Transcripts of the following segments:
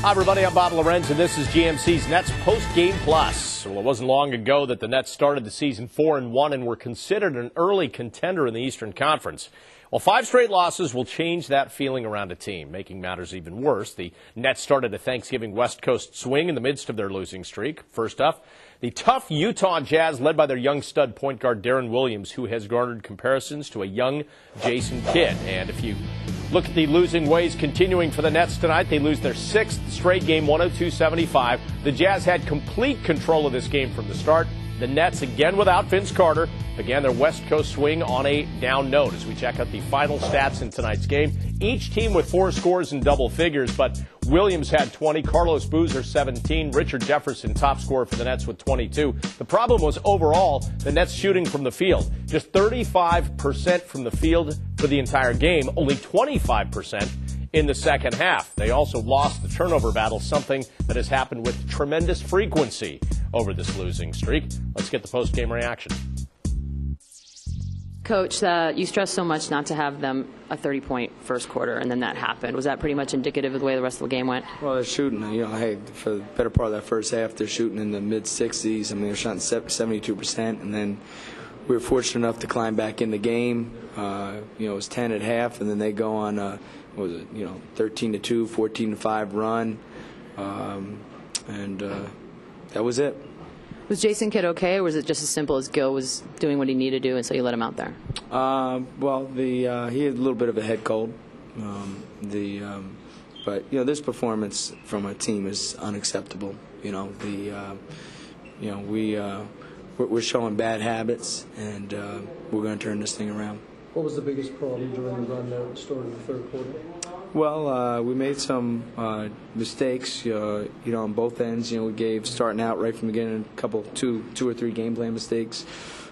Hi, everybody. I'm Bob Lorenz, and this is GMC's Nets Postgame Plus. Well, it wasn't long ago that the Nets started the season 4-1 and were considered an early contender in the Eastern Conference. Well, 5 straight losses will change that feeling around a team, making matters even worse. The Nets started a Thanksgiving West Coast swing in the midst of their losing streak. First up, the tough Utah Jazz, led by their young stud point guard Darren Williams, who has garnered comparisons to a young Jason Kidd. And if you look at the losing ways continuing for the Nets tonight, they lose their 6th straight game, 102-75. The Jazz had complete control of this game from the start. The Nets, again without Vince Carter, began their West Coast swing on a down note as we check out the final stats in tonight's game. Each team with 4 scores in double figures, but Williams had 20, Carlos Boozer 17, Richard Jefferson top scorer for the Nets with 22. The problem was overall the Nets shooting from the field. Just 35% from the field for the entire game, only 25% in the second half. They also lost the turnover battle, something that has happened with tremendous frequency over this losing streak. Let's get the post-game reaction. Coach, you stressed so much not to have them a 30-point first quarter, and then that happened. Was that pretty much indicative of the way the rest of the game went? Well, they're shooting, hey, for the better part of that first half, they're shooting in the mid-60s. I mean, they're shooting 72%, and then we were fortunate enough to climb back in the game. It was 10 at half, and then they go on, 13-2, 14-5 run, and that was it. Was Jason Kidd okay, or was it just as simple as Gil was doing what he needed to do, and so you let him out there? He had a little bit of a head cold. But this performance from our team is unacceptable. We're showing bad habits, and we're going to turn this thing around. What was the biggest problem during the run that started in the third quarter? Well, we made some mistakes, on both ends. We gave, starting out right from the beginning, two or three game plan mistakes.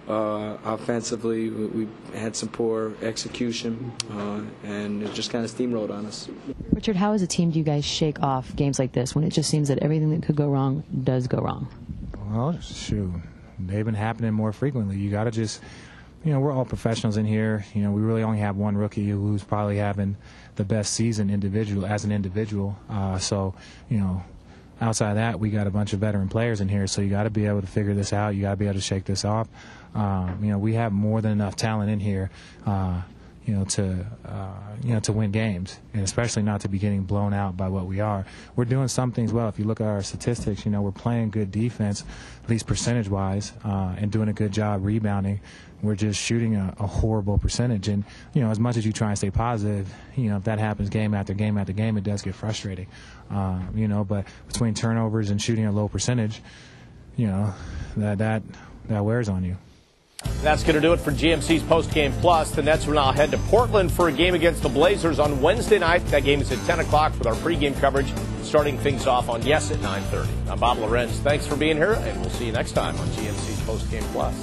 Offensively, we had some poor execution, and it just kind of steamrolled on us. Richard, how as a team do you guys shake off games like this when it just seems that everything that could go wrong does go wrong? Well, shoot, they've been happening more frequently. You got to just... we're all professionals in here. We really only have one rookie who's probably having the best season as an individual. Outside of that, we got a bunch of veteran players in here, so you got to be able to figure this out. You got to be able to shake this off. We have more than enough talent in here, to win games, and especially not to be getting blown out by what we are. We're doing some things well. If you look at our statistics, we're playing good defense, at least percentage-wise, and doing a good job rebounding. We're just shooting a horrible percentage. And, as much as you try and stay positive, if that happens game after game after game, it does get frustrating. But between turnovers and shooting a low percentage, that wears on you. That's going to do it for GMC's Postgame Plus. The Nets will now head to Portland for a game against the Blazers on Wednesday night. That game is at 10 o'clock with our pregame coverage starting things off on Yes at 9:30. I'm Bob Lorenz. Thanks for being here, and we'll see you next time on GMC's Postgame Plus.